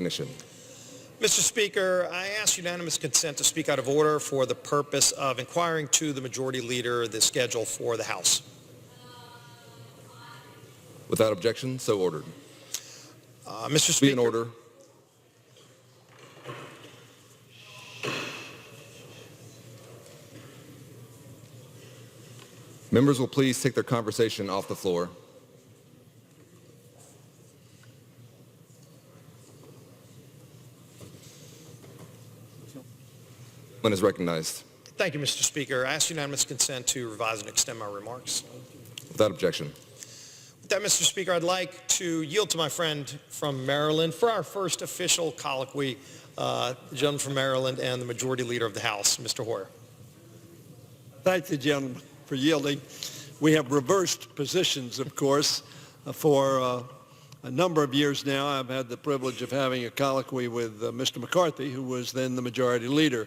recognition. Mr. Speaker, I ask unanimous consent to speak out of order for the purpose of inquiring to the Majority Leader the schedule for the House. Without objection, so ordered. Mr. Speaker. Be in order. Members will please take their conversation off the floor. One is recognized. Thank you, Mr. Speaker. I ask unanimous consent to revise and extend my remarks. Without objection. With that, Mr. Speaker, I'd like to yield to my friend from Maryland for our first official colloquy, the gentleman from Maryland and the Majority Leader of the House, Mr. Hoyer. Thank the gentleman for yielding. We have reversed positions, of course, for a number of years now. I've had the privilege of having a colloquy with Mr. McCarthy, who was then the Majority Leader.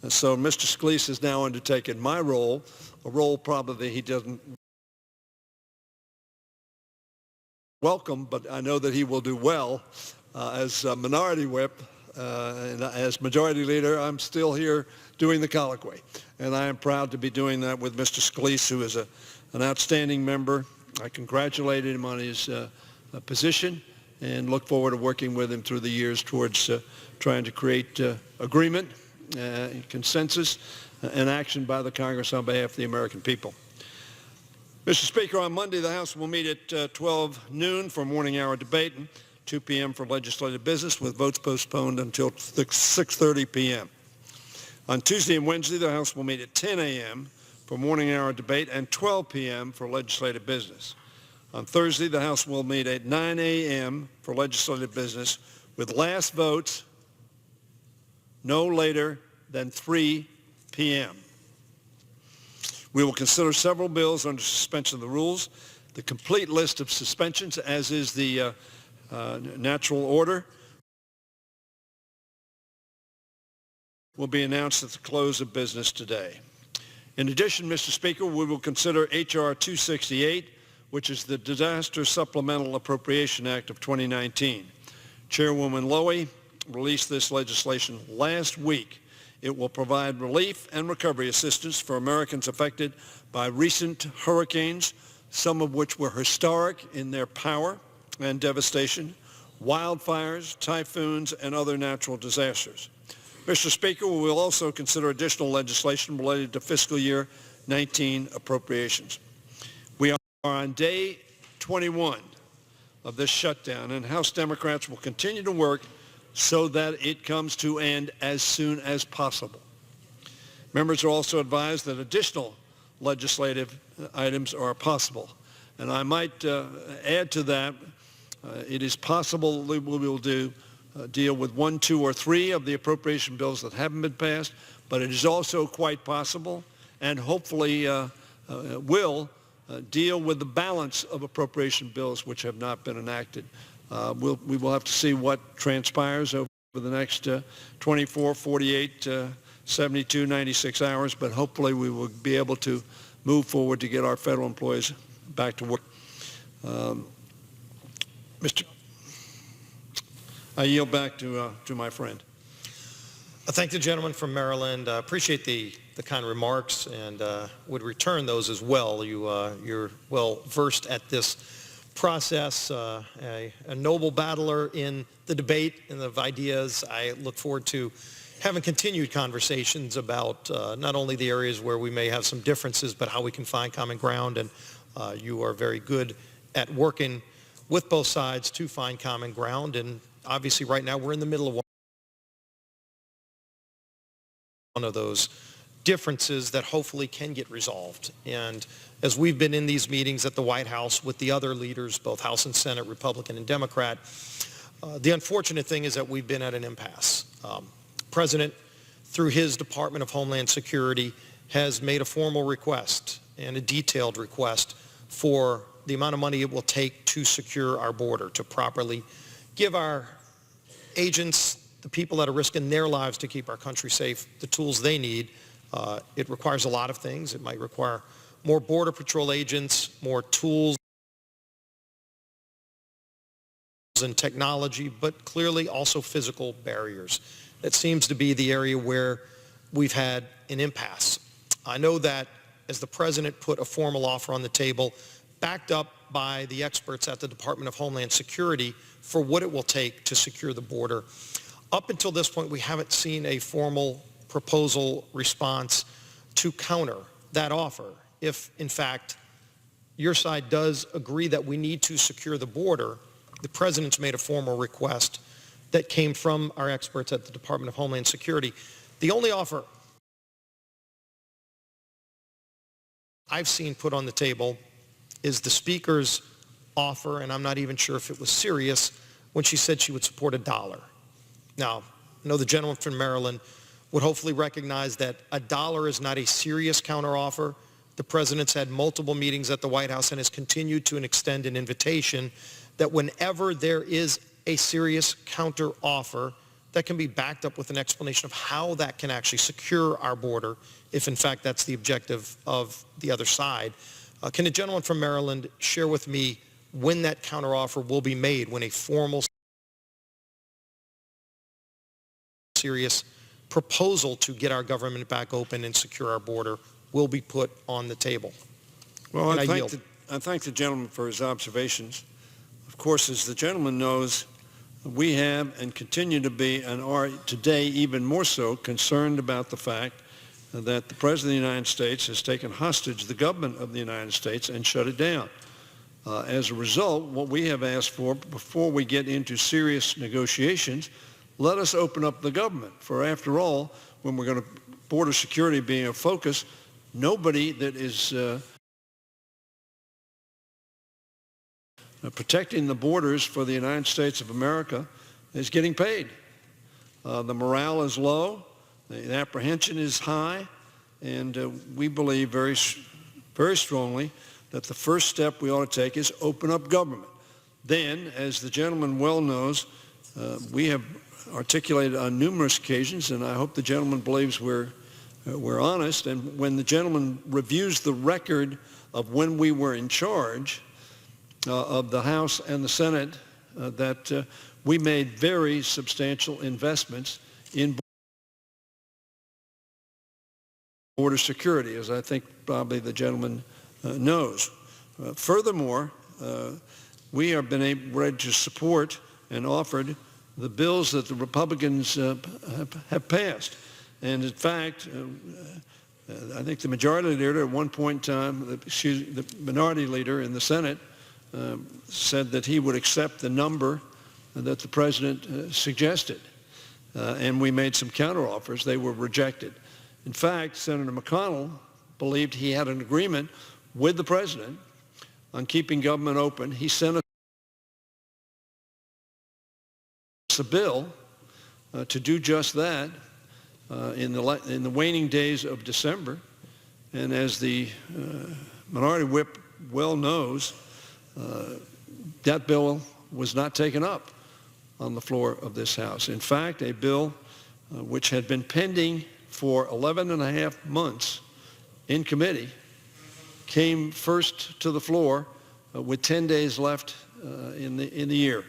So Mr. Scalise has now undertaken my role, a role probably he doesn't welcome, but I know that he will do well as Minority Whip. And as Majority Leader, I'm still here doing the colloquy. And I am proud to be doing that with Mr. Scalise, who is an outstanding member. I congratulated him on his position and look forward to working with him through the years towards trying to create agreement, consensus, and action by the Congress on behalf of the American people. Mr. Speaker, on Monday, the House will meet at 12 noon for morning hour debate and 2 p.m. for legislative business, with votes postponed until 6:30 p.m. On Tuesday and Wednesday, the House will meet at 10 a.m. for morning hour debate and 12 p.m. for legislative business. On Thursday, the House will meet at 9 a.m. for legislative business, with last votes no later than 3 p.m. We will consider several bills under suspension of the rules. The complete list of suspensions, as is the natural order, will be announced at the close of business today. In addition, Mr. Speaker, we will consider H.R. 268, which is the Disaster Supplemental Appropriation Act of 2019. Chairwoman Lowy released this legislation last week. It will provide relief and recovery assistance for Americans affected by recent hurricanes, some of which were historic in their power and devastation, wildfires, typhoons, and other natural disasters. Mr. Speaker, we will also consider additional legislation related to fiscal year 19 appropriations. We are on day 21 of this shutdown, and House Democrats will continue to work so that it comes to end as soon as possible. Members are also advised that additional legislative items are possible. And I might add to that, it is possible we will deal with 1, 2, or 3 of the appropriation bills that haven't been passed, but it is also quite possible, and hopefully will deal with the balance of appropriation bills which have not been enacted. We will have to see what transpires over the next 24, 48, 72, 96 hours, but hopefully we will be able to move forward to get our federal employees back to work. I yield back to my friend. I thank the gentleman from Maryland. I appreciate the kind remarks and would return those as well. You're well versed at this process, a noble battler in the debate and of ideas. I look forward to having continued conversations about not only the areas where we may have some differences, but how we can find common ground. And you are very good at working with both sides to find common ground. And obviously right now we're in the middle of one of those differences that hopefully can get resolved. And as we've been in these meetings at the White House with the other leaders, both House and Senate, Republican and Democrat, the unfortunate thing is that we've been at an impasse. President, through his Department of Homeland Security, has made a formal request and a detailed request for the amount of money it will take to secure our border, to properly give our agents, the people that are risking their lives to keep our country safe, the tools they need. It requires a lot of things. It might require more Border Patrol agents, more tools and technology, but clearly also physical barriers. That seems to be the area where we've had an impasse. I know that as the President put a formal offer on the table, backed up by the experts at the Department of Homeland Security for what it will take to secure the border. Up until this point, we haven't seen a formal proposal response to counter that offer. If, in fact, your side does agree that we need to secure the border, the President's made a formal request that came from our experts at the Department of Homeland Security. The only offer I've seen put on the table is the Speaker's offer, and I'm not even sure if it was serious, when she said she would support $1. Now, I know the gentleman from Maryland would hopefully recognize that $1 is not a serious counteroffer. The President's had multiple meetings at the White House and has continued to extend an invitation that whenever there is a serious counteroffer, that can be backed up with an explanation of how that can actually secure our border, if in fact that's the objective of the other side. Can the gentleman from Maryland share with me when that counteroffer will be made, when a formal, serious proposal to get our government back open and secure our border will be put on the table? Well, I thank the gentleman for his observations. Of course, as the gentleman knows, we have and continue to be, and are today even more so, concerned about the fact that the President of the United States has taken hostage the government of the United States and shut it down. As a result, what we have asked for, before we get into serious negotiations, let us open up the government. For after all, when we're going to border security being a focus, nobody that is protecting the borders for the United States of America is getting paid. The morale is low, the apprehension is high, and we believe very, very strongly that the first step we ought to take is open up government. Then, as the gentleman well knows, we have articulated on numerous occasions, and I hope the gentleman believes we're honest, and when the gentleman reviews the record of when we were in charge of the House and the Senate, that we made very substantial investments in border security, as I think probably the gentleman knows. Furthermore, we have been ready to support and offered the bills that the Republicans have passed. And in fact, I think the majority leader at one point in time, the minority leader in the Senate, said that he would accept the number that the President suggested. And we made some counteroffers. They were rejected. In fact, Senator McConnell believed he had an agreement with the President on keeping government open. He sent us a bill to do just that in the waning days of December. And as the Minority Whip well knows, that bill was not taken up on the floor of this House. In fact, a bill which had been pending for 11 and a half months in committee came first to the floor with 10 days left in the year.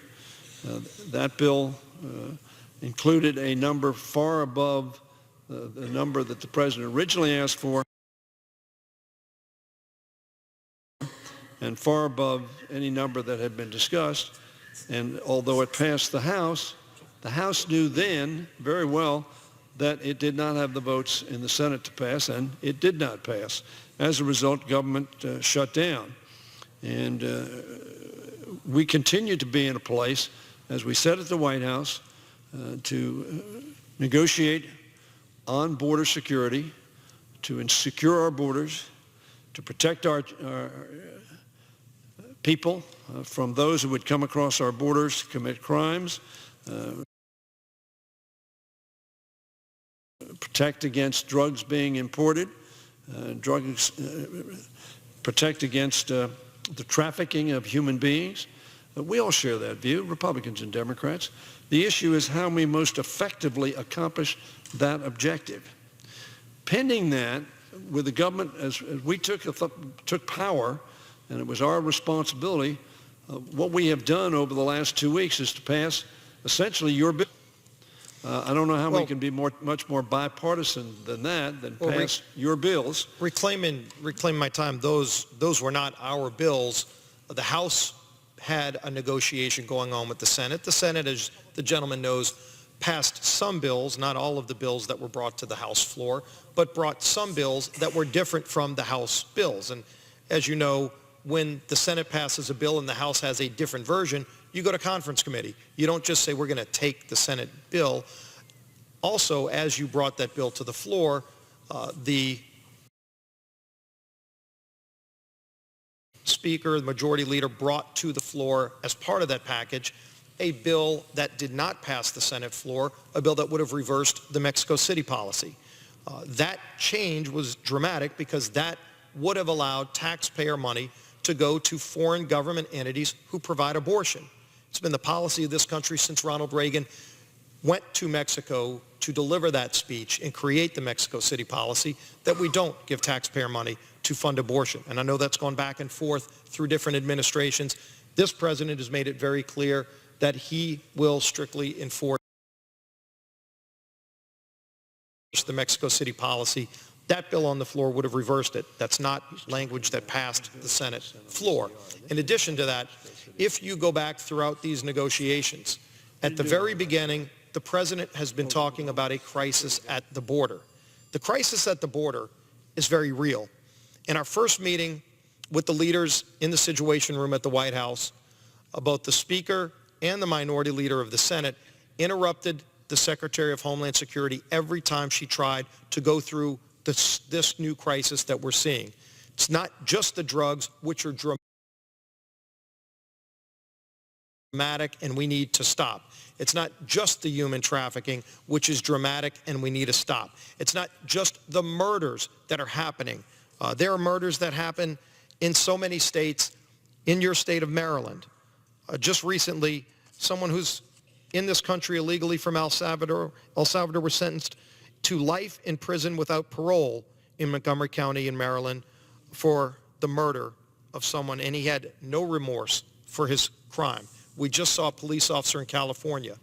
That bill included a number far above the number that the President originally asked for and far above any number that had been discussed. And although it passed the House knew then very well that it did not have the votes in the Senate to pass, and it did not pass. As a result, government shut down. And we continue to be in a place, as we said at the White House, to negotiate on border security, to secure our borders, to protect our people from those who would come across our borders to commit crimes, protect against drugs being imported, protect against the trafficking of human beings. We all share that view, Republicans and Democrats. The issue is how we most effectively accomplish that objective. Pending that, with the government, as we took power, and it was our responsibility What we have done over the last 2 weeks is to pass essentially your bill. I don't know how we can be much more bipartisan than that, than pass your bills. Reclaim my time. Those were not our bills. The House had a negotiation going on with the Senate. The Senate, as the gentleman knows, passed some bills, not all of the bills that were brought to the House floor, but brought some bills that were different from the House bills. And as you know, when the Senate passes a bill and the House has a different version, you go to conference committee. You don't just say, we're going to take the Senate bill. Also, as you brought that bill to the floor, the Speaker, the Majority Leader, brought to the floor as part of that package a bill that did not pass the Senate floor, a bill that would have reversed the Mexico City policy. That change was dramatic because that would have allowed taxpayer money to go to foreign government entities who provide abortion. It's been the policy of this country since Ronald Reagan went to Mexico to deliver that speech and create the Mexico City policy that we don't give taxpayer money to fund abortion. And I know that's gone back and forth through different administrations. This president has made it very clear that he will strictly enforce the Mexico City policy. That bill on the floor would have reversed it. That's not language that passed the Senate floor. In addition to that, if you go back throughout these negotiations, at the very beginning, the president has been talking about a crisis at the border. The crisis at the border is very real. In our first meeting with the leaders in the Situation Room at the White House, both the Speaker and the Minority Leader of the Senate interrupted the Secretary of Homeland Security every time she tried to go through this new crisis that we're seeing. It's not just the drugs, which are dramatic and we need to stop. It's not just the human trafficking, which is dramatic and we need to stop. It's not just the murders that are happening. There are murders that happen in so many states, in your state of Maryland. Just recently, someone who's in this country illegally from El Salvador was sentenced to life in prison without parole in Montgomery County in Maryland for the murder of someone, and he had no remorse for his crime. We just saw a police officer in California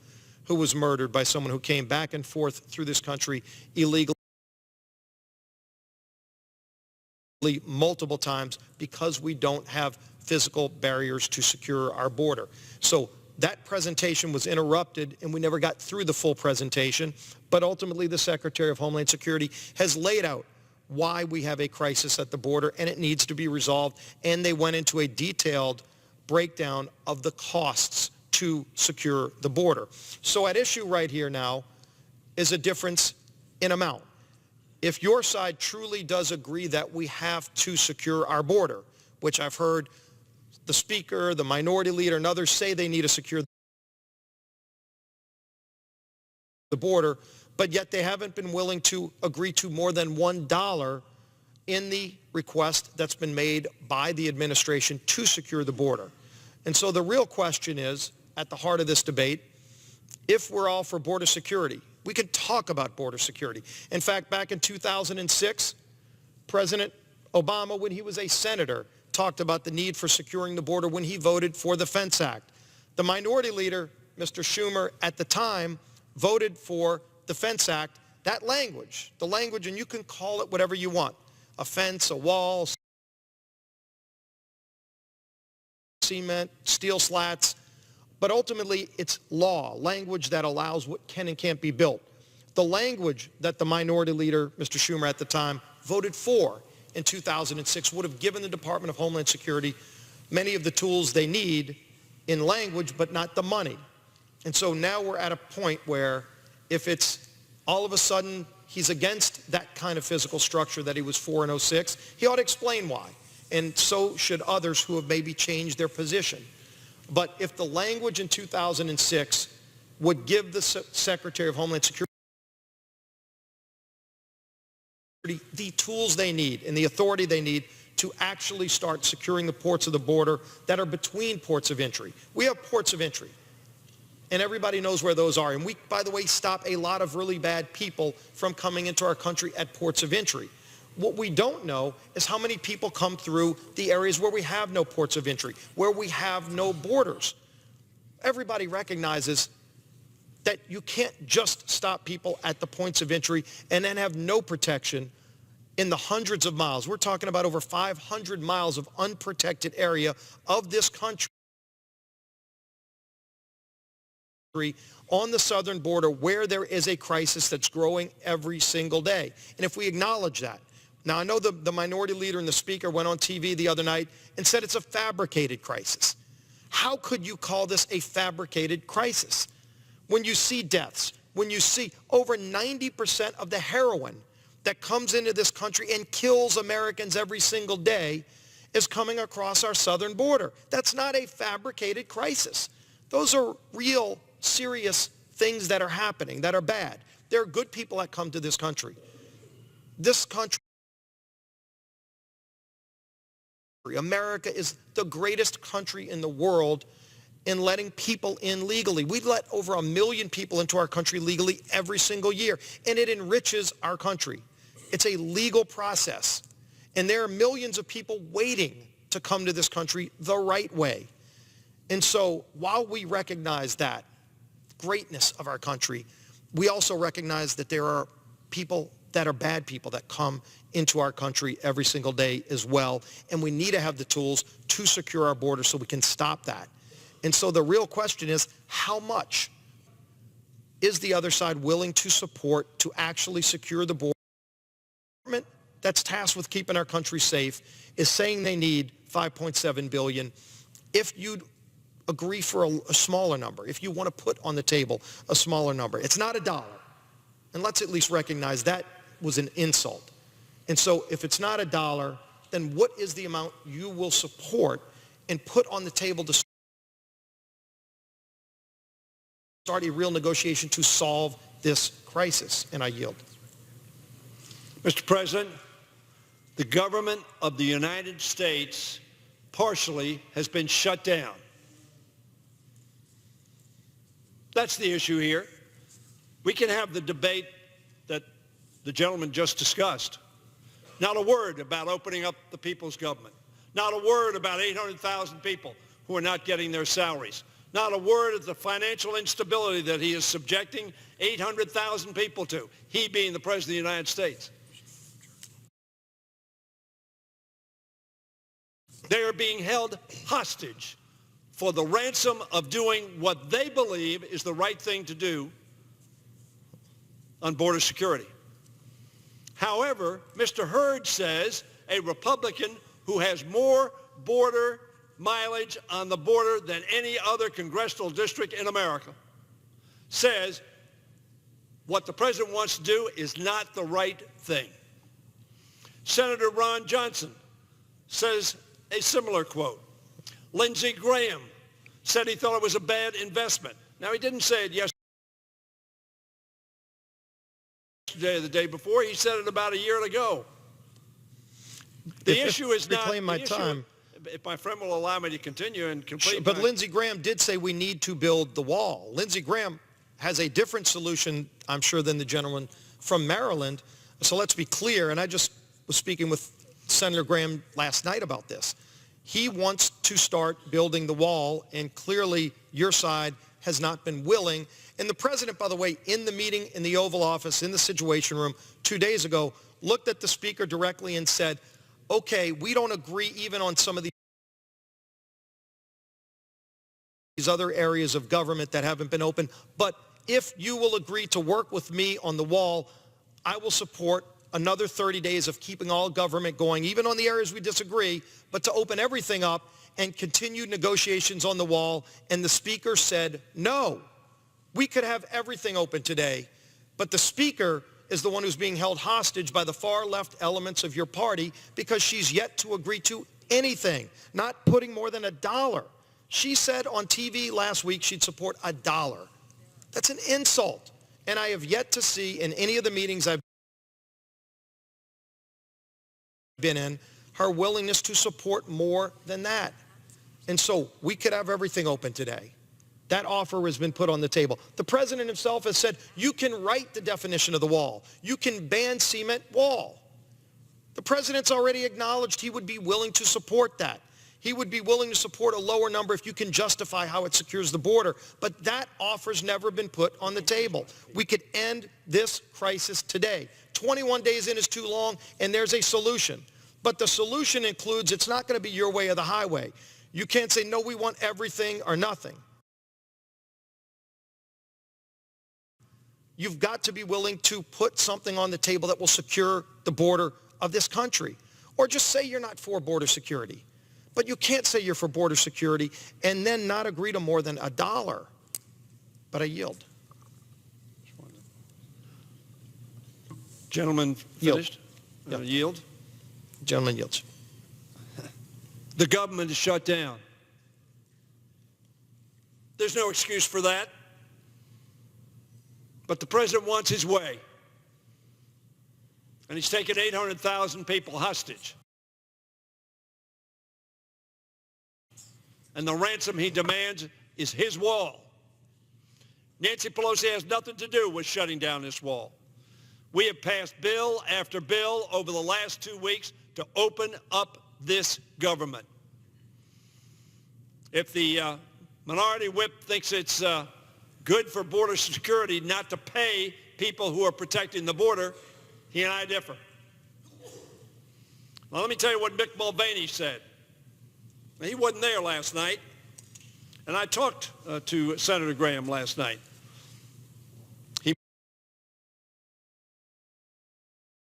who was murdered by someone who came back and forth through this country illegally multiple times because we don't have physical barriers to secure our border. So that presentation was interrupted and we never got through the full presentation, but ultimately the Secretary of Homeland Security has laid out why we have a crisis at the border and it needs to be resolved, and they went into a detailed breakdown of the costs to secure the border. So at issue right here now is a difference in amount. If your side truly does agree that we have to secure our border, which I've heard the Speaker, the Minority Leader, and others say they need to secure the border, but yet they haven't been willing to agree to more than $1 in the request that's been made by the administration to secure the border. And so the real question is, at the heart of this debate, if we're all for border security, we can talk about border security. In fact, back in 2006, President Obama, when he was a senator, talked about the need for securing the border when he voted for the Fence Act. The Minority Leader, Mr. Schumer, at the time, voted for the Fence Act. That language, the language, and you can call it whatever you want, a fence, a wall, cement, steel slats, but ultimately it's law, language that allows what can and can't be built. The language that the Minority Leader, Mr. Schumer at the time, voted for in 2006 would have given the Department of Homeland Security many of the tools they need in language, but not the money. And so now we're at a point where if it's all of a sudden he's against that kind of physical structure that he was for in 06, he ought to explain why. And so should others who have maybe changed their position. But if the language in 2006 would give the Secretary of Homeland Security the tools they need and the authority they need to actually start securing the ports of the border that are between ports of entry. We have ports of entry, and everybody knows where those are. And we, by the way, stop a lot of really bad people from coming into our country at ports of entry. What we don't know is how many people come through the areas where we have no ports of entry, where we have no borders. Everybody recognizes that you can't just stop people at the points of entry and then have no protection in the hundreds of miles. We're talking about over 500 miles of unprotected area of this country on the southern border where there is a crisis that's growing every single day. And if we acknowledge that, now I know the minority leader and the speaker went on TV the other night and said it's a fabricated crisis. How could you call this a fabricated crisis? When you see deaths, when you see over 90% of the heroin that comes into this country and kills Americans every single day is coming across our southern border. That's not a fabricated crisis. Those are real, serious things that are happening, that are bad. There are good people that come to this country. This country, America, is the greatest country in the world in letting people in legally. We let over 1 million people into our country legally every single year, and it enriches our country. It's a legal process, and there are millions of people waiting to come to this country the right way. And so while we recognize that greatness of our country, we also recognize that there are people that are bad people that come into our country every single day as well, and we need to have the tools to secure our border so we can stop that. And so the real question is, how much is the other side willing to support to actually secure the border? The government that's tasked with keeping our country safe is saying they need $5.7 billion. If you'd agree for a smaller number, if you want to put on the table a smaller number, it's not $1. And let's at least recognize that was an insult. And so if it's not $1, then what is the amount you will support and put on the table to start a real negotiation to solve this crisis? And I yield. Mr. President, the government of the United States partially has been shut down. That's the issue here. We can have the debate that the gentleman just discussed. Not a word about opening up the people's government. Not a word about 800,000 people who are not getting their salaries. Not a word of the financial instability that he is subjecting 800,000 people to, he being the President of the United States. They are being held hostage for the ransom of doing what they believe is the right thing to do on border security. However, Mr. Hurd says a Republican who has more border mileage on the border than any other congressional district in America says what the president wants to do is not the right thing. Senator Ron Johnson says a similar quote. Lindsey Graham said he thought it was a bad investment. Now, he didn't say it yesterday or the day before. He said it about a year ago. The issue is not... Reclaim my time. If my friend will allow me to continue and complete... But Lindsey Graham did say we need to build the wall. Lindsey Graham has a different solution, I'm sure, than the gentleman from Maryland. So let's be clear, and I just was speaking with Senator Graham last night about this. He wants to start building the wall, and clearly your side has not been willing. And the president, by the way, in the meeting in the Oval Office, in the Situation Room 2 days ago, looked at the speaker directly and said, okay, we don't agree even on some of these other areas of government that haven't been open, but if you will agree to work with me on the wall, I will support another 30 days of keeping all government going, even on the areas we disagree, but to open everything up and continue negotiations on the wall. And the speaker said, no, we could have everything open today, but the speaker is the one who's being held hostage by the far left elements of your party because she's yet to agree to anything, not putting more than $1. She said on TV last week she'd support $1. That's an insult. And I have yet to see in any of the meetings I've been in her willingness to support more than that. And so we could have everything open today. That offer has been put on the table. The president himself has said you can write the definition of the wall. You can ban cement wall. The president's already acknowledged he would be willing to support that. He would be willing to support a lower number if you can justify how it secures the border. But that offer's never been put on the table. We could end this crisis today. 21 days in is too long, and there's a solution. But the solution includes it's not going to be your way or the highway. You can't say, no, we want everything or nothing. You've got to be willing to put something on the table that will secure the border of this country. Or just say you're not for border security. But you can't say you're for border security and then not agree to more than $1. But I yield. Gentleman finished? Yield? Gentleman yields. The government is shut down. There's no excuse for that. But the president wants his way. And he's taken 800,000 people hostage. And the ransom he demands is his wall. Nancy Pelosi has nothing to do with shutting down this wall. We have passed bill after bill over the last 2 weeks to open up this government. If the Minority Whip thinks it's good for border security not to pay people who are protecting the border, he and I differ. Now, let me tell you what Mick Mulvaney said. He wasn't there last night, and I talked to Senator Graham last night. He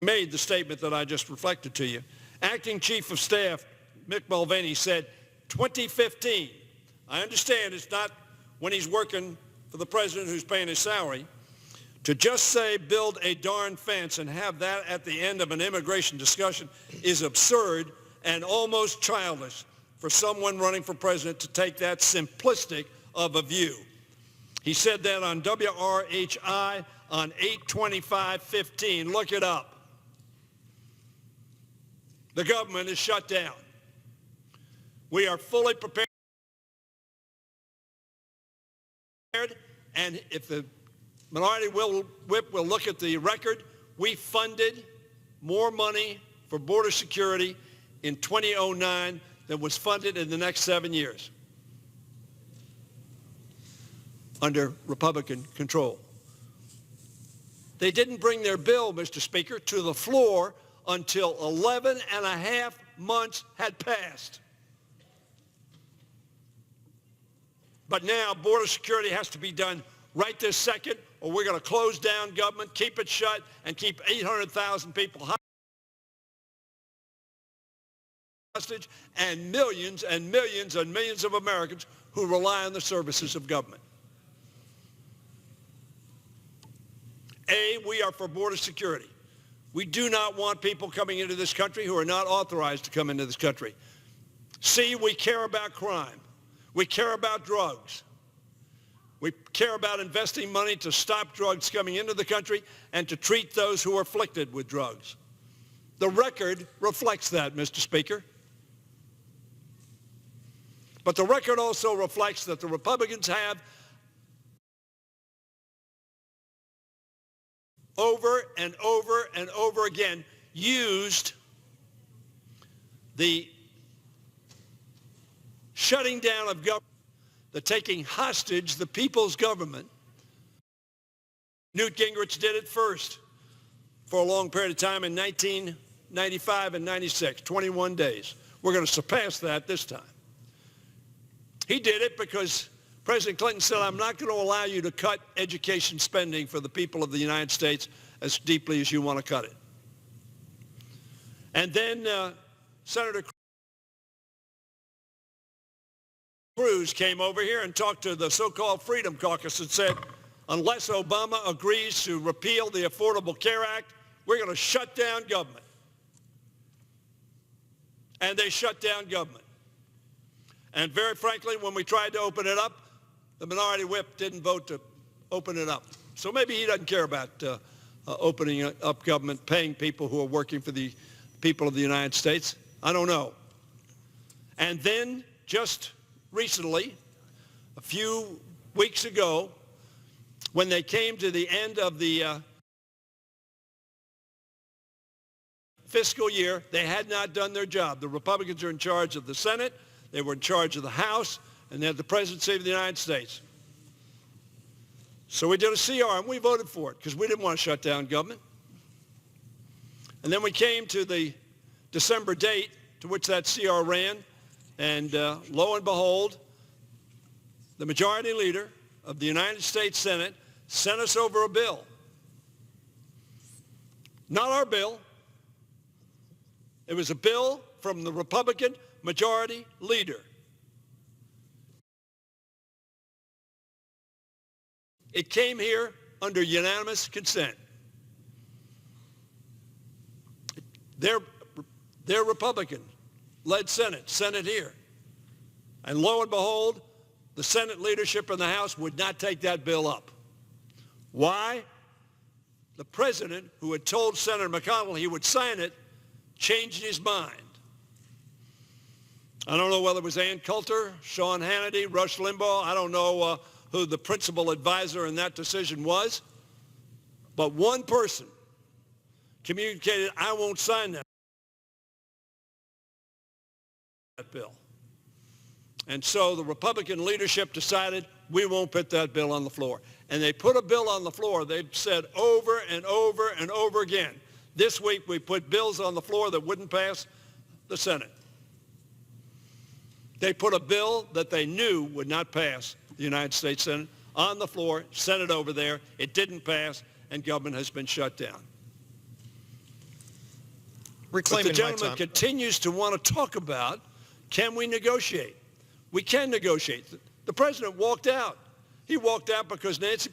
made the statement that I just reflected to you. Acting Chief of Staff Mick Mulvaney said, 2015, I understand it's not when he's working for the president who's paying his salary, to just say build a darn fence and have that at the end of an immigration discussion is absurd and almost childish for someone running for president to take that simplistic of a view. He said that on WRHI on 8/25/15. Look it up. The government is shut down. We are fully prepared, and if the Minority Whip will look at the record, we funded more money for border security in 2009 than was funded in the next 7 years under Republican control. They didn't bring their bill, Mr. Speaker, to the floor until 11 and a half months had passed. But now border security has to be done right this second, or we're going to close down government, keep it shut, and keep 800,000 people hostage, and millions and millions and millions of Americans who rely on the services of government. We are for border security. We do not want people coming into this country who are not authorized to come into this country. We care about crime. We care about drugs. We care about investing money to stop drugs coming into the country and to treat those who are afflicted with drugs. The record reflects that, Mr. Speaker. But the record also reflects that the Republicans have over and over and over again used the shutting down of government, the taking hostage the people's government. Newt Gingrich did it first for a long period of time in 1995 and 96, 21 days. We're going to surpass that this time. He did it because President Clinton said, I'm not going to allow you to cut education spending for the people of the United States as deeply as you want to cut it. And then Senator Cruz came over here and talked to the so-called Freedom Caucus and said, unless Obama agrees to repeal the Affordable Care Act, we're going to shut down government. And they shut down government. And very frankly, when we tried to open it up, the Minority Whip didn't vote to open it up. So maybe he doesn't care about opening up government, paying people who are working for the people of the United States. I don't know. And then just recently, a few weeks ago, when they came to the end of the fiscal year, they had not done their job. The Republicans are in charge of the Senate, they were in charge of the House, and they had the presidency of the United States. So we did a CR, and we voted for it because we didn't want to shut down government. And then we came to the December date to which that CR ran, and lo and behold, the majority leader of the United States Senate sent us over a bill. Not our bill. It was a bill from the Republican majority leader. It came here under unanimous consent. Their Republican-led Senate sent it here. And lo and behold, the Senate leadership in the House would not take that bill up. Why? The president, who had told Senator McConnell he would sign it, changed his mind. I don't know whether it was Ann Coulter, Sean Hannity, Rush Limbaugh. I don't know who the principal advisor in that decision was. But one person communicated, I won't sign that bill. And so the Republican leadership decided we won't put that bill on the floor. And they put a bill on the floor. They've said over and over and over again, this week we put bills on the floor that wouldn't pass the Senate. They put a bill that they knew would not pass the United States Senate on the floor, sent it over there. It didn't pass, and government has been shut down. But the gentleman continues to want to talk about, can we negotiate? We can negotiate. The president walked out. He walked out because Nancy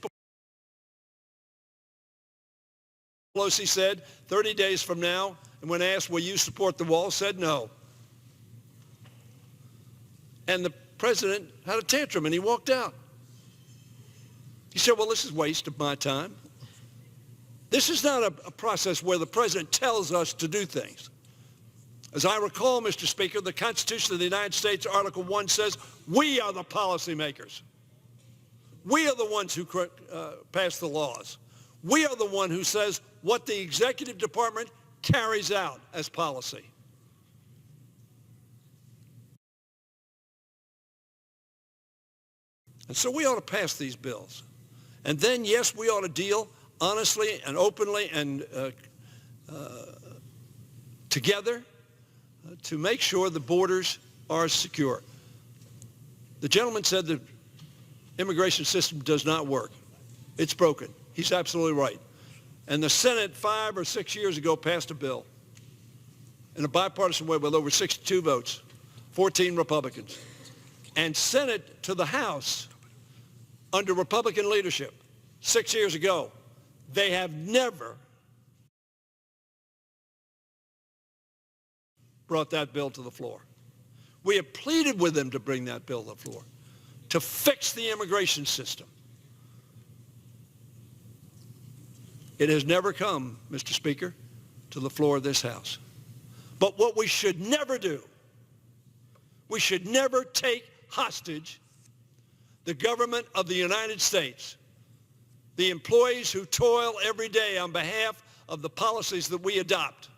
Pelosi said 30 days from now, and when asked, will you support the wall, said no. And the president had a tantrum and he walked out. He said, well, this is a waste of my time. This is not a process where the president tells us to do things. As I recall, Mr. Speaker, the Constitution of the United States, Article 1 says, we are the policymakers. We are the ones who pass the laws. We are the one who says what the executive department carries out as policy. And so we ought to pass these bills. And then, yes, we ought to deal honestly and openly and together to make sure the borders are secure. The gentleman said the immigration system does not work. It's broken. He's absolutely right. And the Senate 5 or 6 years ago passed a bill in a bipartisan way with over 62 votes, 14 Republicans, and sent it to the House under Republican leadership 6 years ago. They have never brought that bill to the floor. We have pleaded with them to bring that bill to the floor, to fix the immigration system. It has never come, Mr. Speaker, to the floor of this House. But what we should never do, we should never take hostage the government of the United States, the employees who toil every day on behalf of the policies that we adopt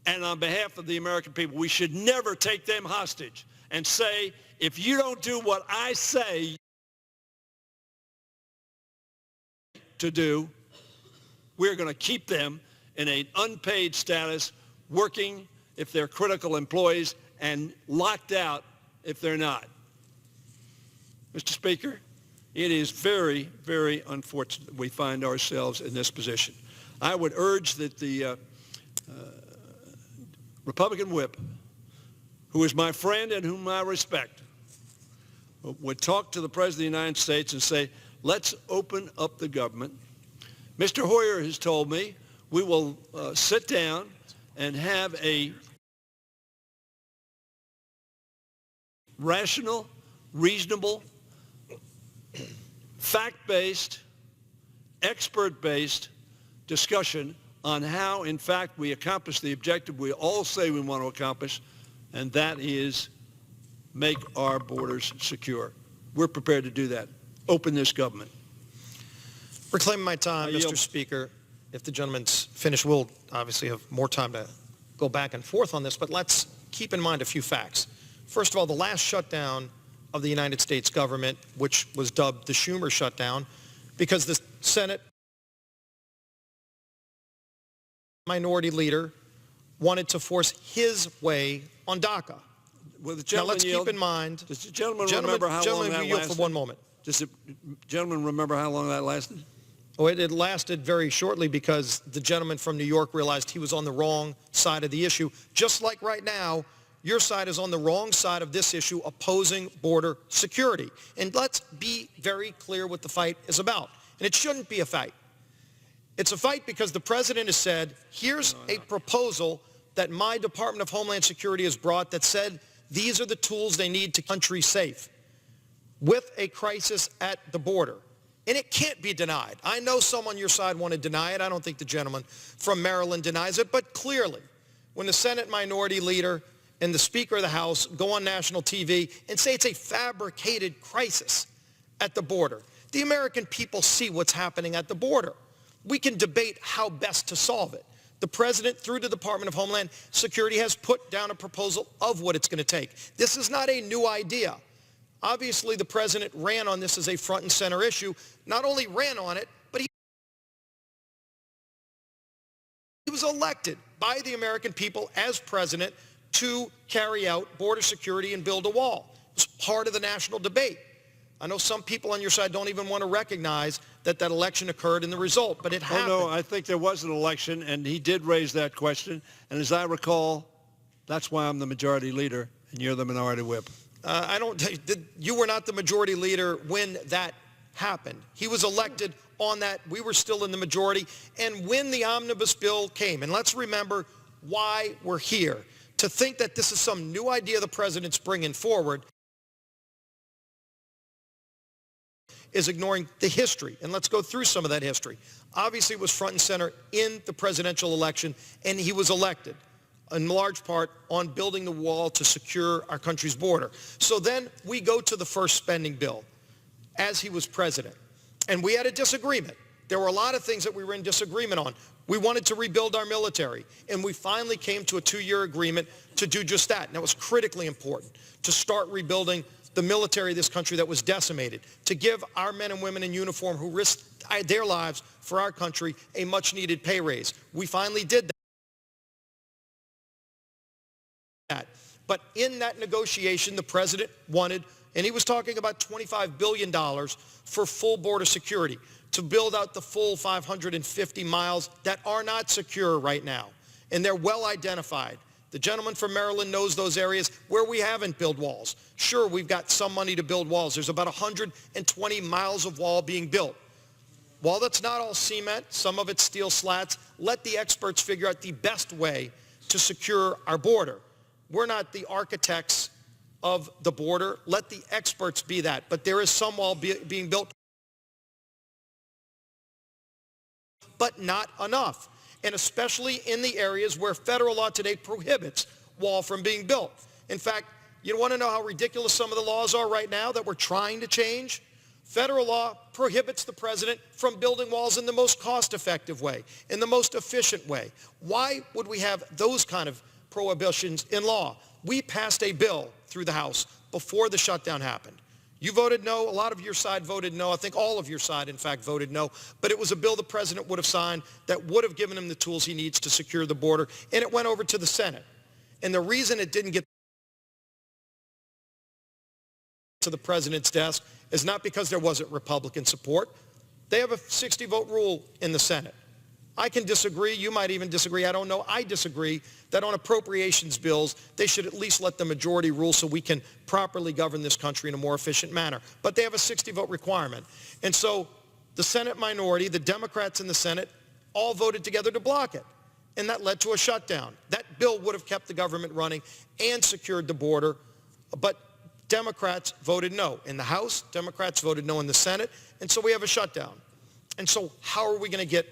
and on behalf of the American people. We should never take them hostage and say, if you don't do what I say to do, we're going to keep them in an unpaid status, working if they're critical employees and locked out if they're not. Mr. Speaker, it is very, very unfortunate that we find ourselves in this position. I would urge that the Republican whip, who is my friend and whom I respect, would talk to the President of the United States and say, let's open up the government. Mr. Hoyer has told me we will sit down and have a rational, reasonable, fact-based, expert-based discussion on how, in fact, we accomplish the objective we all say we want to accomplish, and that is make our borders secure. We're prepared to do that. Open this government. Reclaiming my time, Mr. Speaker, if the gentleman's finish. We'll obviously have more time to go back and forth on this, but let's keep in mind a few facts. First of all, the last shutdown of the United States government, which was dubbed the Schumer shutdown, because the Senate minority leader wanted to force his way on DACA. Now let's keep in mind, does the gentleman remember how long that lasted? For one moment. Does the gentleman remember how long that lasted? Oh, it lasted very shortly because the gentleman from New York realized he was on the wrong side of the issue. Just like right now, your side is on the wrong side of this issue, opposing border security. And let's be very clear what the fight is about. And it shouldn't be a fight. It's a fight because the president has said, here's a proposal that my Department of Homeland Security has brought that said these are the tools they need to keep the country safe with a crisis at the border. And it can't be denied. I know some on your side want to deny it. I don't think the gentleman from Maryland denies it. But clearly, when the Senate minority leader and the Speaker of the House go on national TV and say it's a fabricated crisis at the border, the American people see what's happening at the border. We can debate how best to solve it. The president, through the Department of Homeland Security, has put down a proposal of what it's going to take. This is not a new idea. Obviously, the president ran on this as a front and center issue. Not only ran on it, but he was elected by the American people as president to carry out border security and build a wall. It was part of the national debate. I know some people on your side don't even want to recognize that that election occurred in the result, but it happened. Oh, no, I think there was an election, and he did raise that question. And as I recall, that's why I'm the majority leader, and you're the minority whip. You were not the majority leader when that happened. He was elected on that. We were still in the majority. And when the omnibus bill came, and let's remember why we're here, to think that this is some new idea the president's bringing forward is ignoring the history. And let's go through some of that history. Obviously, it was front and center in the presidential election, and he was elected in large part on building the wall to secure our country's border. So then we go to the first spending bill as he was president. And we had a disagreement. There were a lot of things that we were in disagreement on. We wanted to rebuild our military, and we finally came to a 2-year agreement to do just that. And that was critically important, to start rebuilding the military of this country that was decimated, to give our men and women in uniform who risked their lives for our country a much-needed pay raise. We finally did that. But in that negotiation, the president wanted, and he was talking about $25 billion for full border security, to build out the full 550 miles that are not secure right now. And they're well identified. The gentleman from Maryland knows those areas where we haven't built walls. Sure, we've got some money to build walls. There's about 120 miles of wall being built. While that's not all cement, some of it's steel slats, let the experts figure out the best way to secure our border. We're not the architects of the border. Let the experts be that. But there is some wall being built, but not enough. And especially in the areas where federal law today prohibits wall from being built. In fact, you want to know how ridiculous some of the laws are right now that we're trying to change? Federal law prohibits the president from building walls in the most cost-effective way, in the most efficient way. Why would we have those kind of prohibitions in law? We passed a bill through the House before the shutdown happened. You voted no. A lot of your side voted no. I think all of your side, in fact, voted no. But it was a bill the president would have signed that would have given him the tools he needs to secure the border. And it went over to the Senate. And the reason it didn't get to the president's desk is not because there wasn't Republican support. They have a 60-vote rule in the Senate. I can disagree. You might even disagree. I don't know. I disagree that on appropriations bills, they should at least let the majority rule so we can properly govern this country in a more efficient manner. But they have a 60-vote requirement. And so the Senate minority, the Democrats in the Senate, all voted together to block it. And that led to a shutdown. That bill would have kept the government running and secured the border. But Democrats voted no. In the House, Democrats voted no in the Senate. And so we have a shutdown. And so how are we going to get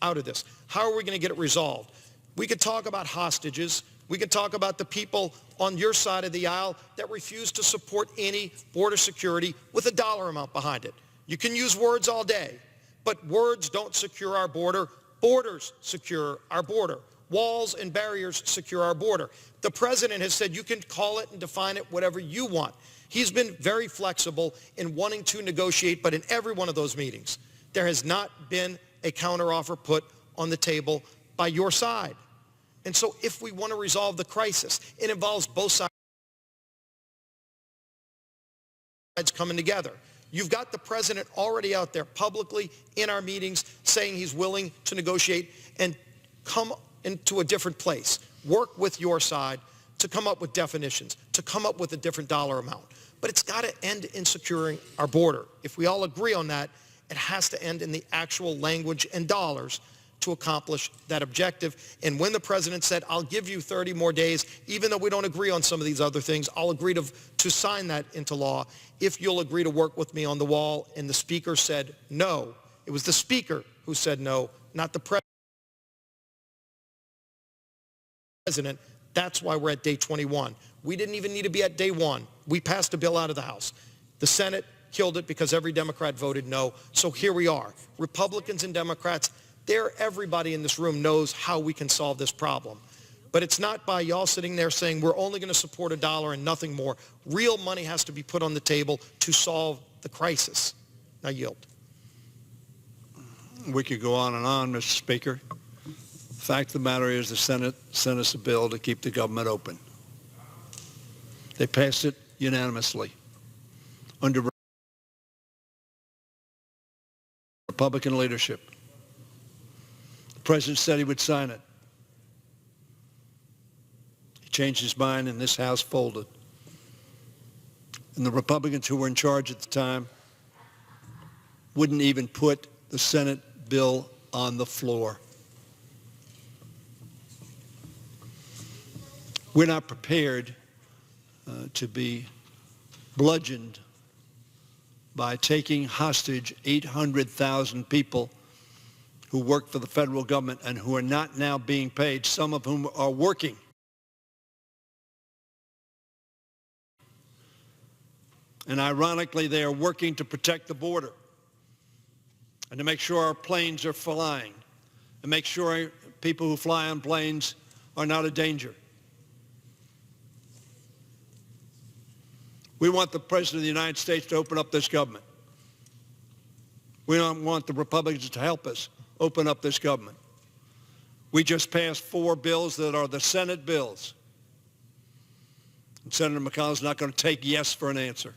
out of this? How are we going to get it resolved? We could talk about hostages. We could talk about the people on your side of the aisle that refuse to support any border security with a dollar amount behind it. You can use words all day, But words don't secure our border. Borders secure our border. Walls and barriers secure our border. The president has said you can call it and define it whatever you want. He's been very flexible in wanting to negotiate, but in every one of those meetings, there has not been a counteroffer put on the table by your side. And so if we want to resolve the crisis, it involves both sides coming together. You've got the president already out there publicly in our meetings saying he's willing to negotiate and come into a different place. Work with your side to come up with definitions, to come up with a different dollar amount. But it's got to end in securing our border. If we all agree on that, it has to end in the actual language and dollars to accomplish that objective. And when the president said, I'll give you 30 more days, even though we don't agree on some of these other things, I'll agree to sign that into law if you'll agree to work with me on the wall. And the speaker said no. It was the speaker who said no, not the president. That's why we're at day 21. We didn't even need to be at day 1. We passed a bill out of the House. The Senate killed it because every Democrat voted no. So here we are. Republicans and Democrats, everybody in this room knows how we can solve this problem. But it's not by y'all sitting there saying we're only going to support $1 and nothing more. Real money has to be put on the table to solve the crisis. I yield. We could go on and on, Mr. Speaker. The fact of the matter is the Senate sent us a bill to keep the government open. They passed it unanimously under Republican leadership. The president said he would sign it. He changed his mind and this House folded. And the Republicans who were in charge at the time wouldn't even put the Senate bill on the floor. We're not prepared to be bludgeoned by taking hostage 800,000 people who work for the federal government and who are not now being paid, some of whom are working. And ironically, they are working to protect the border and to make sure our planes are flying and make sure people who fly on planes are not a danger. We want the President of the United States to open up this government. We don't want the Republicans to help us open up this government. We just passed 4 bills that are the Senate bills. And Senator McConnell's not going to take yes for an answer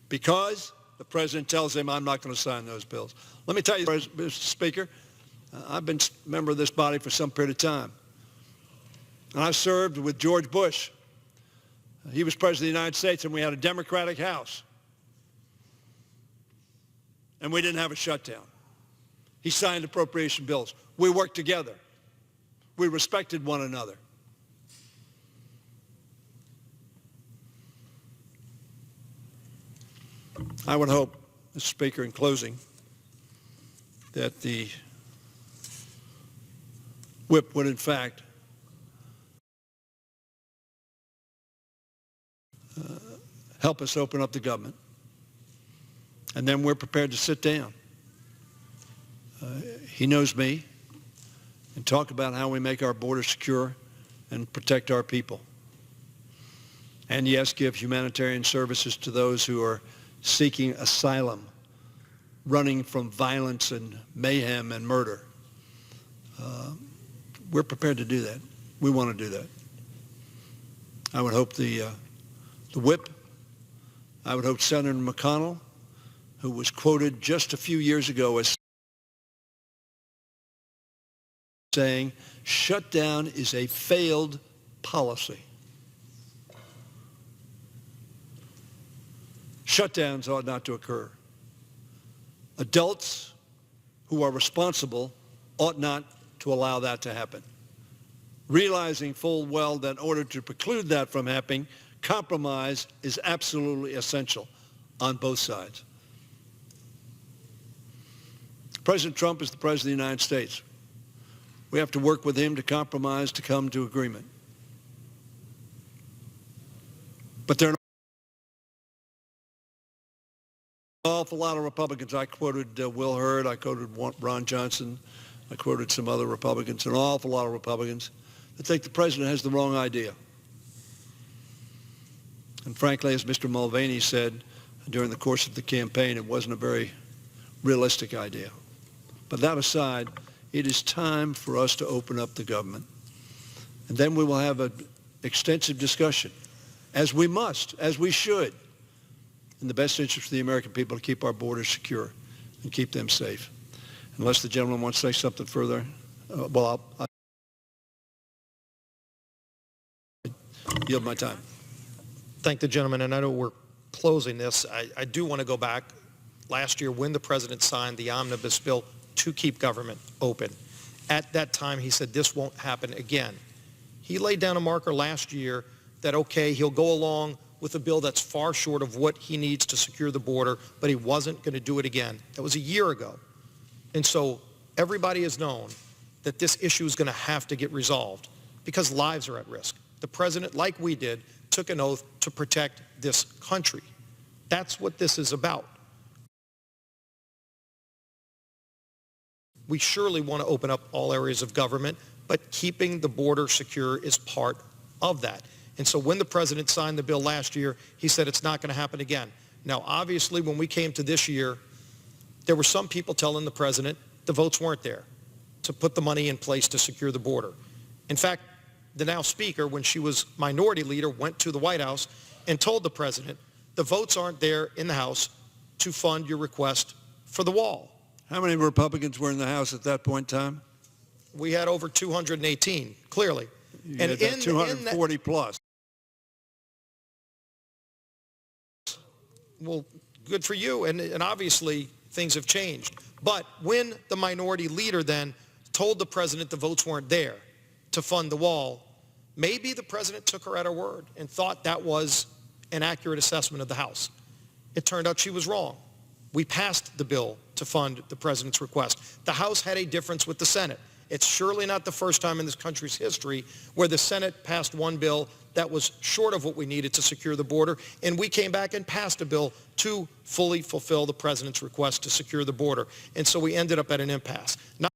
because the President tells him, I'm not going to sign those bills. Let me tell you, Mr. Speaker, I've been a member of this body for some period of time. And I served with George Bush. He was President of the United States, and we had a Democratic House. And we didn't have a shutdown. He signed appropriation bills. We worked together. We respected one another. I would hope, Mr. Speaker, in closing, that the whip would, in fact, help us open up the government. And then we're prepared to sit down. He knows me, and talk about how we make our border secure and protect our people. And yes, give humanitarian services to those who are seeking asylum, running from violence and mayhem and murder. We're prepared to do that. We want to do that. I would hope the whip, I would hope Senator McConnell, who was quoted just a few years ago as saying, shutdown is a failed policy. Shutdowns ought not to occur. Adults who are responsible ought not to allow that to happen. Realizing full well that in order to preclude that from happening, compromise is absolutely essential on both sides. President Trump is the President of the United States. We have to work with him to compromise, to come to agreement. But they're Awful lot of Republicans. I quoted Will Hurd. I quoted Ron Johnson. I quoted some other Republicans, an awful lot of Republicans that think the president has the wrong idea. And frankly, as Mr. Mulvaney said during the course of the campaign, it wasn't a very realistic idea. But that aside, it is time for us to open up the government. And then we will have an extensive discussion, as we must, as we should, in the best interest of the American people, to keep our borders secure and keep them safe. Unless the gentleman wants to say something further, I'll yield my time. Thank the gentleman, and I know we're closing this. I do want to go back last year when the president signed the omnibus bill to keep government open. At that time, he said this won't happen again. He laid down a marker last year that, okay, he'll go along with a bill that's far short of what he needs to secure the border, but he wasn't going to do it again. That was a year ago. And so everybody has known that this issue is going to have to get resolved because lives are at risk. The president, like we did, took an oath to protect this country. That's what this is about. We surely want to open up all areas of government, but keeping the border secure is part of that. And so when the president signed the bill last year, he said it's not going to happen again. Now, obviously, when we came to this year, there were some people telling the president the votes weren't there to put the money in place to secure the border. In fact, the now speaker, when she was minority leader, went to the White House and told the president the votes aren't there in the House to fund your request for the wall. How many Republicans were in the House at that point in time? We had over 218, clearly. You had that 240 plus. Well, good for you, and obviously things have changed. But when the minority leader then told the president the votes weren't there to fund the wall, maybe the president took her at her word and thought that was an accurate assessment of the House. It turned out she was wrong. We passed the bill to fund the president's request. The House had a difference with the Senate. It's surely not the first time in this country's history where the Senate passed one bill that was short of what we needed to secure the border, and we came back and passed a bill to fully fulfill the president's request to secure the border. And so we ended up at an impasse. Not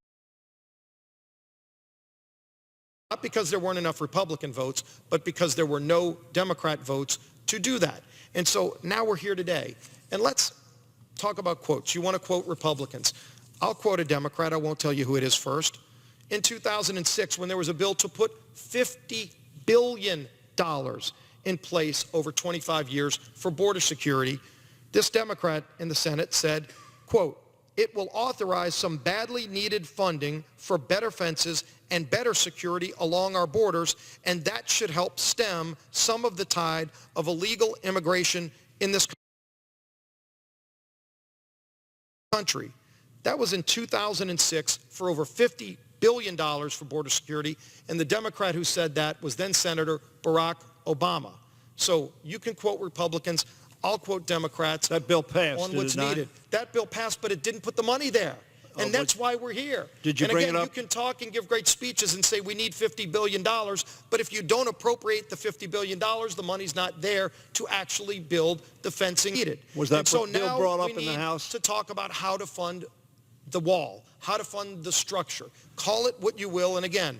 because there weren't enough Republican votes, but because there were no Democrat votes to do that. And so now we're here today. And let's talk about quotes. You want to quote Republicans. I'll quote a Democrat. I won't tell you who it is first. In 2006, when there was a bill to put $50 billion in place over 25 years for border security, this Democrat in the Senate said, quote, "It will authorize some badly needed funding for better fences and better security along our borders, and that should help stem some of the tide of illegal immigration in this country." That was in 2006 for over $50 billion for border security, and the Democrat who said that was then Senator Barack Obama. So you can quote Republicans, I'll quote Democrats. That bill passed, on what's needed. That bill passed, but it didn't put the money there. And that's why we're here. Did you and bring again, it up? you can talk and give great speeches and say we need $50 billion, but if you don't appropriate the $50 billion, the money's not there to actually build the fencing needed. Was that and so bill now brought up we in the need House? to talk about how to fund the wall, how to fund the structure. Call it what you will. And again,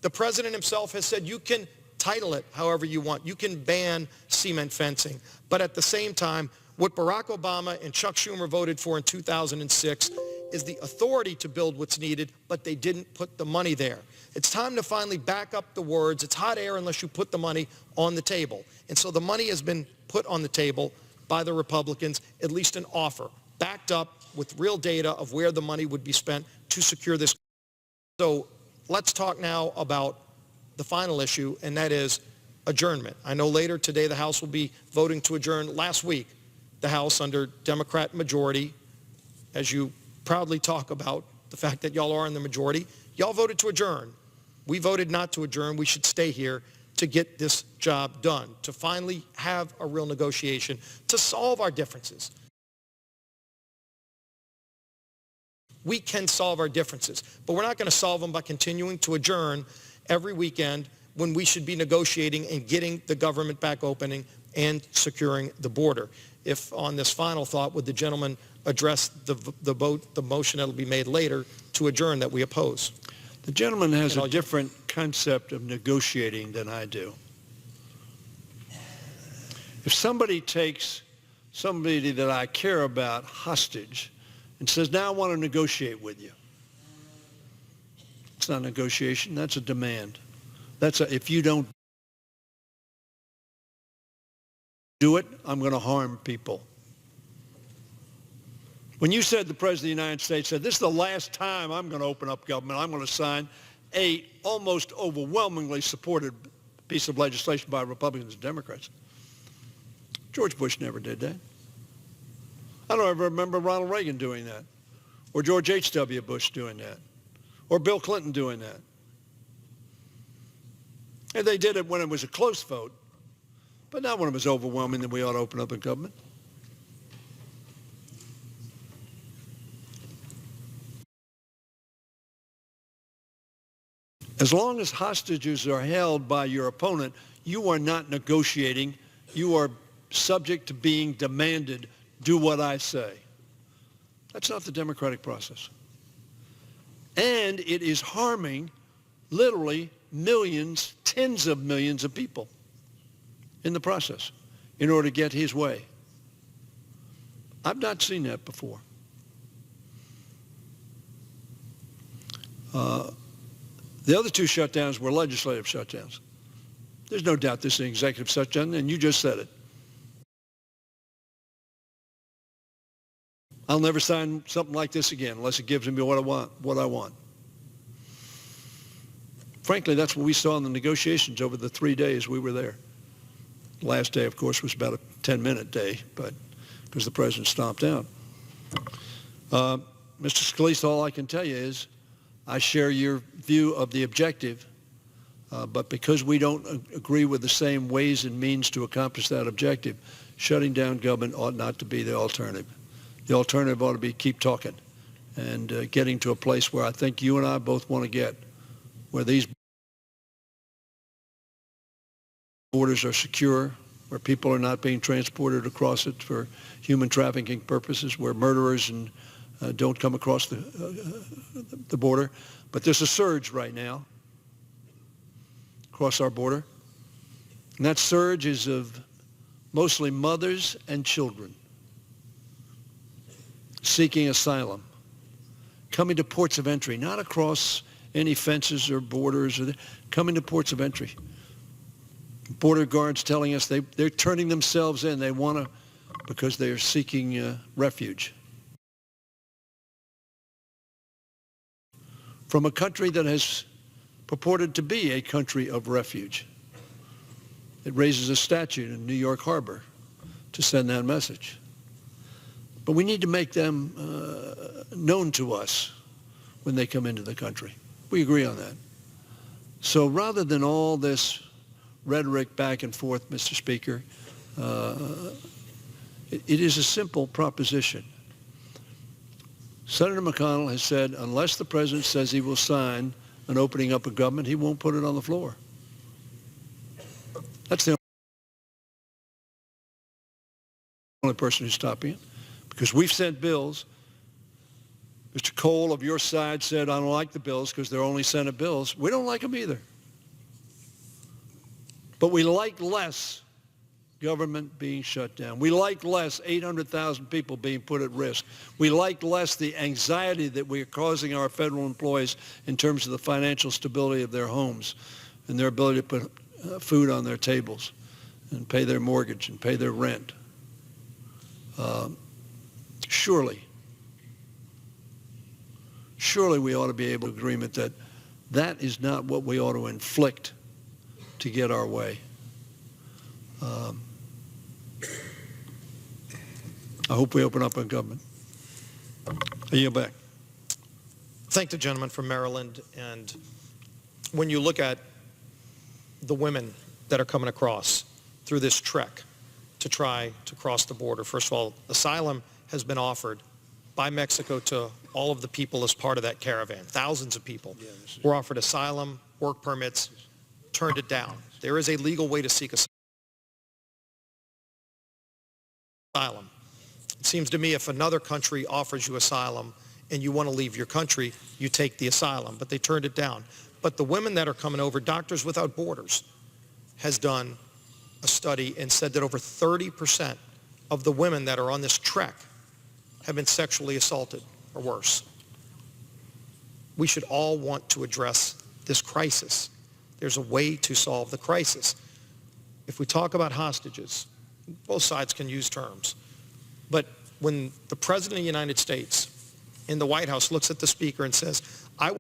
the president himself has said you can title it however you want. You can ban cement fencing. But at the same time, what Barack Obama and Chuck Schumer voted for in 2006 is the authority to build what's needed, but they didn't put the money there. It's time to finally back up the words. It's hot air unless you put the money on the table. And so the money has been put on the table by the Republicans, at least an offer, backed up with real data of where the money would be spent to secure this. So let's talk now about the final issue, and that is adjournment. I know later today the House will be voting to adjourn. Last week, the House under Democrat majority, as you proudly talk about the fact that y'all are in the majority, y'all voted to adjourn. We voted not to adjourn. We should stay here to get this job done, to finally have a real negotiation, to solve our differences. We can solve our differences, but we're not going to solve them by continuing to adjourn every weekend when we should be negotiating and getting the government back opening and securing the border. if on this final thought, would the gentleman address the motion that will be made later to adjourn that we oppose? The gentleman has And a I'll- different concept of negotiating than I do. If somebody takes somebody that I care about hostage and says, now I want to negotiate with you, it's not negotiation, that's a demand. If you don't do it, I'm going to harm people. When you said the President of the United States said, this is the last time I'm going to open up government, I'm going to sign a almost overwhelmingly supported piece of legislation by Republicans and Democrats. George Bush never did that. I don't ever remember Ronald Reagan doing that, or George H.W. Bush doing that, or Bill Clinton doing that. And they did it when it was a close vote, but not when it was overwhelming that we ought to open up a government. As long as hostages are held by your opponent, you are not negotiating. You are subject to being demanded, do what I say. That's not the democratic process. And it is harming literally millions, tens of millions of people in the process in order to get his way. I've not seen that before. The other two shutdowns were legislative shutdowns. There's no doubt this is an executive shutdown, and you just said it. I'll never sign something like this again unless it gives me what I want. Frankly, that's what we saw in the negotiations over the 3 days we were there. The last day, of course, was about a 10-minute day, but because the president stomped out. Mr. Scalise, all I can tell you is I share your view of the objective, but because we don't agree with the same ways and means to accomplish that objective, shutting down government ought not to be the alternative. The alternative ought to be keep talking and getting to a place where I think you and I both want to get, where these borders are secure, where people are not being transported across it for human trafficking purposes, where murderers and don't come across the border. But there's a surge right now across our border. And that surge is of mostly mothers and children seeking asylum, coming to ports of entry, not across any fences or borders, coming to ports of entry. Border guards telling us they're turning themselves in. They want to, because they are seeking refuge from a country that has purported to be a country of refuge. It raises a statute in New York Harbor to send that message. But we need to make them known to us when they come into the country. We agree on that. So rather than all this rhetoric back and forth, Mr. Speaker, it is a simple proposition. Senator McConnell has said unless the president says he will sign an opening up of government, he won't put it on the floor. That's the only person who's stopping it, because we've sent bills. Mr. Cole of your side said, I don't like the bills because they're only Senate bills. We don't like them either. But we like less government being shut down. We like less 800,000 people being put at risk. We like less the anxiety that we are causing our federal employees in terms of the financial stability of their homes and their ability to put food on their tables and pay their mortgage and pay their rent. Surely we ought to be able to agreement that that is not what we ought to inflict to get our way. I hope we open up our government. I yield back. Thank the gentleman from Maryland. And when you look at the women that are coming across through this trek to try to cross the border, first of all, asylum has been offered by Mexico to all of the people as part of that caravan. Thousands of people were offered asylum, work permits, turned it down. There is a legal way to seek asylum. asylum. It seems to me if another country offers you asylum and you want to leave your country, you take the asylum, but they turned it down. But the women that are coming over, Doctors Without Borders has done a study and said that over 30% of the women that are on this trek have been sexually assaulted or worse. We should all want to address this crisis. There's a way to solve the crisis. If we talk about hostages, both sides can use terms, but when the President of the United States in the White House looks at the Speaker and says, I will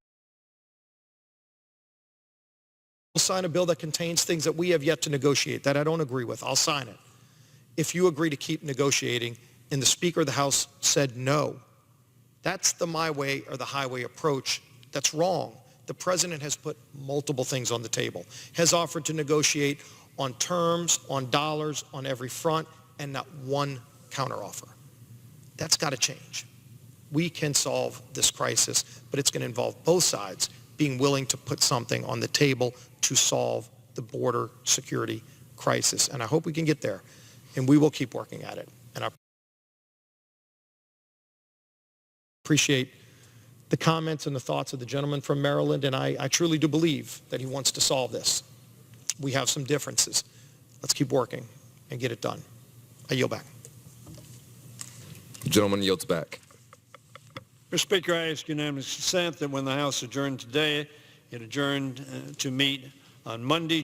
sign a bill that contains things that we have yet to negotiate, that I don't agree with, I'll sign it. If you agree to keep negotiating, and the Speaker of the House said no, that's the my way or the highway approach. That's wrong. The President has put multiple things on the table, has offered to negotiate on terms, on dollars, on every front, and not one counteroffer. That's got to change. We can solve this crisis, but it's going to involve both sides being willing to put something on the table to solve the border security crisis. And I hope we can get there, and we will keep working at it. And I appreciate the comments and the thoughts of the gentleman from Maryland, and I truly do believe that he wants to solve this. We have some differences. Let's keep working and get it done. I yield back. The gentleman yields back. Mr. Speaker, I ask unanimous consent that when the House adjourned today, it adjourned to meet on Monday,